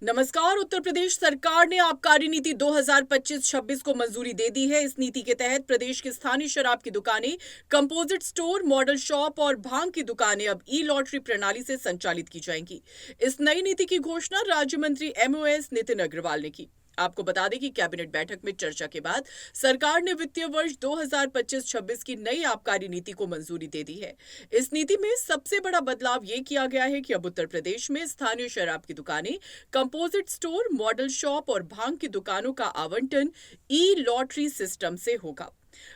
नमस्कार। उत्तर प्रदेश सरकार ने आबकारी नीति 2025-26 को मंजूरी दे दी है। इस नीति के तहत प्रदेश की स्थानीय शराब की दुकानें, कंपोजिट स्टोर, मॉडल शॉप और भांग की दुकानें अब ई लॉटरी प्रणाली से संचालित की जाएंगी। इस नई नीति की घोषणा राज्य मंत्री एमओएस नितिन अग्रवाल ने की। आपको बता दें कि कैबिनेट बैठक में चर्चा के बाद सरकार ने वित्तीय वर्ष 2025-26 की नई आबकारी नीति को मंजूरी दे दी है। इस नीति में सबसे बड़ा बदलाव ये किया गया है कि अब उत्तर प्रदेश में स्थानीय शराब की दुकानें, कंपोजिट स्टोर, मॉडल शॉप और भांग की दुकानों का आवंटन ई लॉटरी सिस्टम से होगा।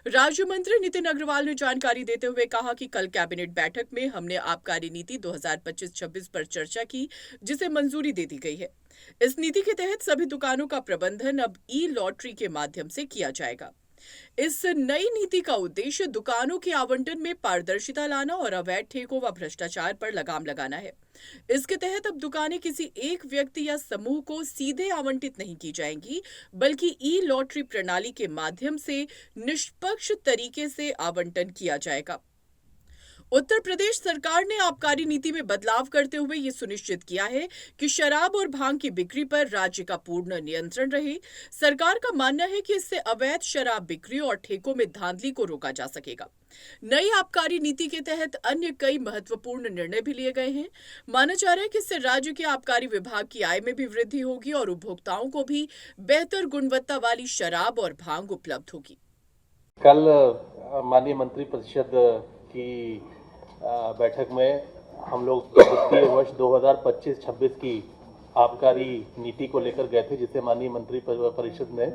राज्य मंत्री नितिन अग्रवाल ने जानकारी देते हुए कहा कि कल कैबिनेट बैठक में हमने आबकारी नीति 2025-26 पर चर्चा की, जिसे मंजूरी दे दी गई है। इस नीति के तहत सभी दुकानों का प्रबंधन अब ई लॉटरी के माध्यम से किया जाएगा। इस नई नीति का उद्देश्य दुकानों के आवंटन में पारदर्शिता लाना और अवैध ठेकों व भ्रष्टाचार पर लगाम लगाना है। इसके तहत अब दुकानें किसी एक व्यक्ति या समूह को सीधे आवंटित नहीं की जाएंगी, बल्कि ई लॉटरी प्रणाली के माध्यम से निष्पक्ष तरीके से आवंटन किया जाएगा। उत्तर प्रदेश सरकार ने आबकारी नीति में बदलाव करते हुए ये सुनिश्चित किया है कि शराब और भांग की बिक्री पर राज्य का पूर्ण नियंत्रण रहे। सरकार का मानना है कि इससे अवैध शराब बिक्री और ठेकों में धांधली को रोका जा सकेगा। नई आबकारी नीति के तहत अन्य कई महत्वपूर्ण निर्णय भी लिए गए हैं। माना जा रहा है कि इससे राज्य के आबकारी विभाग की आय में भी वृद्धि होगी और उपभोक्ताओं को भी बेहतर गुणवत्ता वाली शराब और भांग उपलब्ध होगी। कल माननीय मंत्री परिषद की बैठक में हम लोग वित्तीय वर्ष 2025-26 की आबकारी नीति को लेकर गए थे, जिसे माननीय मंत्री परिषद ने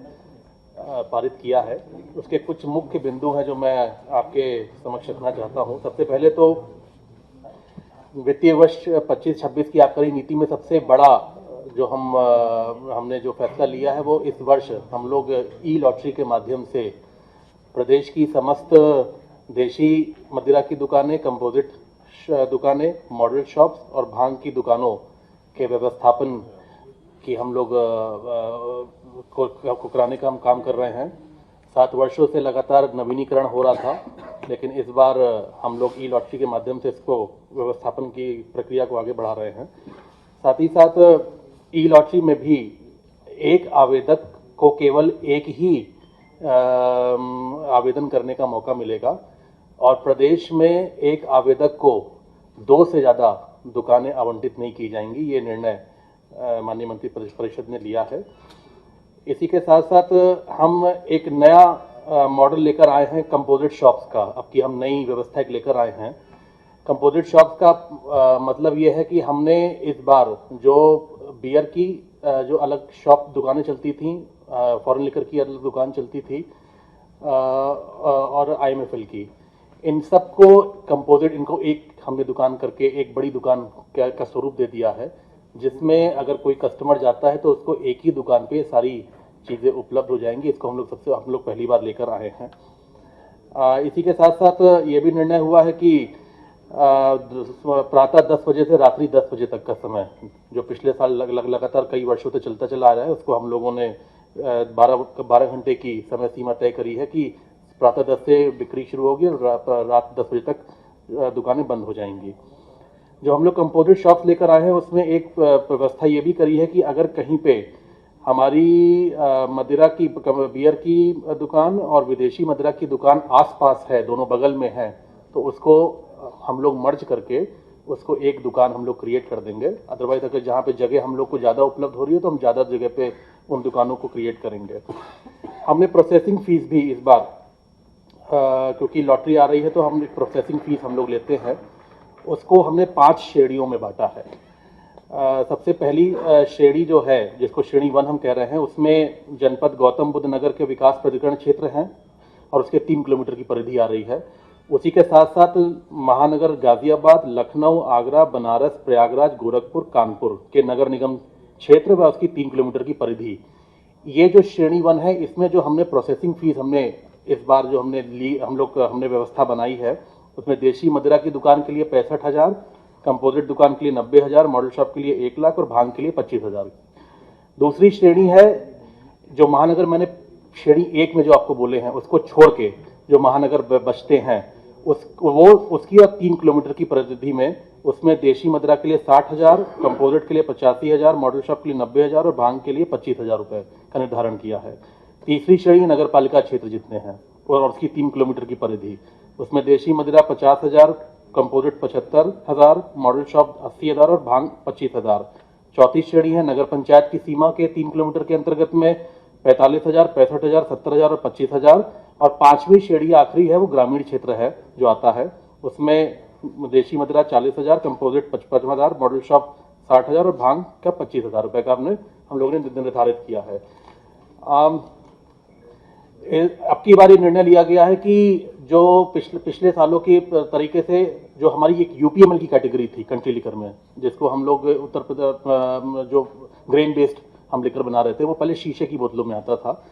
पारित किया है। उसके कुछ मुख्य बिंदु हैं जो मैं आपके समक्ष रखना चाहता हूं। सबसे पहले तो वित्तीय वर्ष 25-26 की आबकारी नीति में सबसे बड़ा जो हमने जो फैसला लिया है वो इस वर्ष हम लोग ई लॉटरी के माध्यम से प्रदेश की समस्त देशी मदिरा की दुकानें, कंपोजिट दुकानें, मॉडल शॉप्स और भांग की दुकानों के व्यवस्थापन की हम लोग को कराने का हम काम कर रहे हैं। 7 वर्षों से लगातार नवीनीकरण हो रहा था, लेकिन इस बार हम लोग ई लॉटरी के माध्यम से इसको व्यवस्थापन की प्रक्रिया को आगे बढ़ा रहे हैं। साथ ही साथ ई लॉटरी में भी एक आवेदक को केवल एक ही आवेदन करने का मौका मिलेगा और प्रदेश में एक आवेदक को 2 से ज़्यादा दुकानें आवंटित नहीं की जाएंगी। ये निर्णय माननीय मंत्री परिषद ने लिया है। इसी के साथ साथ हम एक नया मॉडल लेकर आए हैं कंपोजिट शॉप्स का। अब की हम नई व्यवस्था एक लेकर आए हैं। कंपोजिट शॉप्स का मतलब ये है कि हमने इस बार जो बियर की जो अलग शॉप दुकानें चलती थी, फॉरेन लिकर की अलग दुकान चलती थी और आईएमएफएल की, इन सबको कंपोजिट, इनको एक हमने दुकान करके एक बड़ी दुकान का स्वरूप दे दिया है, जिसमें अगर कोई कस्टमर जाता है तो उसको एक ही दुकान पे सारी चीज़ें उपलब्ध हो जाएंगी। इसको हम लोग पहली बार लेकर आए हैं। इसी के साथ साथ ये भी निर्णय हुआ है कि प्रातः 10 बजे से रात्रि 10 बजे तक का समय, जो पिछले साल लगातार कई वर्षों से चलता चला आ रहा है, उसको हम लोगों ने 12 घंटे की समय सीमा तय करी है कि प्रातः 10 से बिक्री शुरू होगी और रात 10 बजे तक दुकानें बंद हो जाएंगी। जो हम लोग कंपोजिट शॉप्स लेकर आए हैं उसमें एक व्यवस्था ये भी करी है कि अगर कहीं पे हमारी मदिरा की, बियर की दुकान और विदेशी मदिरा की दुकान आसपास है, दोनों बगल में है, तो उसको हम लोग मर्ज करके उसको एक दुकान हम लोग क्रिएट कर देंगे। अदरवाइज अगर जहाँ पे जगह हम लोग को ज़्यादा उपलब्ध हो रही है तो हम ज़्यादा जगह पे उन दुकानों को क्रिएट करेंगे। हमने प्रोसेसिंग फीस भी इस बार क्योंकि लॉटरी आ रही है तो हम प्रोसेसिंग फीस हम लोग लेते हैं, उसको हमने 5 श्रेणियों में बांटा है। सबसे पहली श्रेणी जो है, जिसको श्रेणी 1 हम कह रहे हैं, उसमें जनपद गौतम बुद्ध नगर के विकास प्राधिकरण क्षेत्र हैं और उसके 3 किलोमीटर की परिधि आ रही है। उसी के साथ साथ महानगर गाजियाबाद, लखनऊ, आगरा, बनारस, प्रयागराज, गोरखपुर, कानपुर के नगर निगम क्षेत्र व उसकी 3 किलोमीटर की परिधि। ये जो श्रेणी 1 है, इसमें जो हमने प्रोसेसिंग फीस हमने इस बार जो हमने व्यवस्था बनाई है, उसमें देशी मदिरा की दुकान के लिए 65,000, कंपोजिट दुकान के लिए 90,000, मॉडल शॉप के लिए 1 लाख और भांग के लिए 25,000। दूसरी श्रेणी है जो महानगर, मैंने श्रेणी 1 में जो आपको बोले हैं उसको छोड़ के जो महानगर बचते हैं, उसकी अब 3 किलोमीटर की परिधि में उसमें देशी मदिरा के लिए 60,000, कंपोजिट के लिए 85,000, मॉडल शॉप के लिए 90,000 और भांग के लिए 25,000 रुपए का निर्धारण किया है। तीसरी श्रेणी नगर पालिका क्षेत्र जितने हैं और उसकी 3 किलोमीटर की परिधि, उसमें देशी मदिरा 50,000, कंपोजिट 75,000, मॉडल शॉप 80,000 और भांग 25,000। चौथी श्रेणी है नगर पंचायत की सीमा के 3 किलोमीटर के अंतर्गत में 45,000, 65,000, 70,000 और 25,000। और पांचवी श्रेणी आखिरी है वो ग्रामीण क्षेत्र है जो आता है, उसमें देशी मदिरा 40,000, कंपोजिट 55,000, मॉडल शॉप 60,000 और भांग का 25,000 रुपए का हम लोगों ने निर्धारित किया है। अब की बार निर्णय लिया गया है कि जो पिछले सालों के तरीके से जो हमारी एक यूपीएमएल की कैटेगरी थी कंट्री लिकर में, जिसको हम लोग उत्तर प्रदेश जो ग्रेन बेस्ड हम लिकर बना रहे थे, वो पहले शीशे की बोतलों में आता था,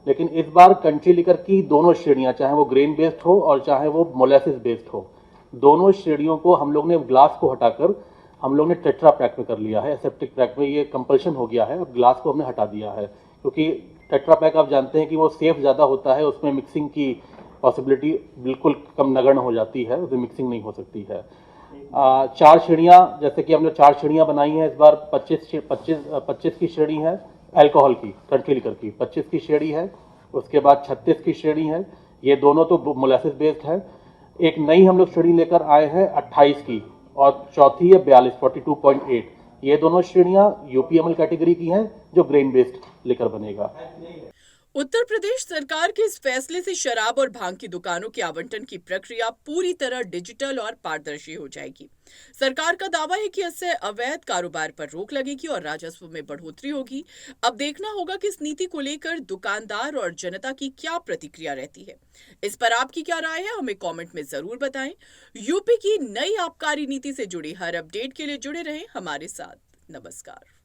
लेकिन इस बार कंट्री लिकर की दोनों श्रेणियां, चाहे वो ग्रेन बेस्ड हो और चाहे वो मोलेसिस बेस्ड हो, दोनों श्रेणियों को हम लोग ने ग्लास को हटाकर हम लोग ने टेट्रा पैक में कर लिया है। एसेप्टिक पैक में ये कंपल्शन हो गया है, अब ग्लास को हमने हटा दिया है, क्योंकि टेट्रा पैक आप जानते हैं कि वो सेफ ज़्यादा होता है, उसमें मिक्सिंग की पॉसिबिलिटी बिल्कुल कम नगण्य हो जाती है, उसमें मिक्सिंग नहीं हो सकती है। 4 श्रेणियां, जैसे कि हमने 4 श्रेणियां बनाई हैं इस बार। 25 की श्रेणी है अल्कोहल की, कंट्री लिकर की 25 की श्रेणी है, उसके बाद 36 की श्रेणी है, ये दोनों तो मोलेसिस बेस्ड है। एक नई हम लोग श्रेणी लेकर आए हैं 28 की, और चौथी है 42 ये दोनों श्रेणियां यूपीएमएल कैटेगरी की हैं जो ग्रेन बेस्ड लेकर बनेगा। उत्तर प्रदेश सरकार के इस फैसले से शराब और भांग की दुकानों के आवंटन की प्रक्रिया पूरी तरह डिजिटल और पारदर्शी हो जाएगी। सरकार का दावा है कि इससे अवैध कारोबार पर रोक लगेगी और राजस्व में बढ़ोतरी होगी। अब देखना होगा कि इस नीति को लेकर दुकानदार और जनता की क्या प्रतिक्रिया रहती है। इस पर आपकी क्या राय है, हमें कमेंट में जरूर बताएं। यूपी की नई आबकारी नीति से जुड़ी हर अपडेट के लिए जुड़े रहें हमारे साथ। नमस्कार।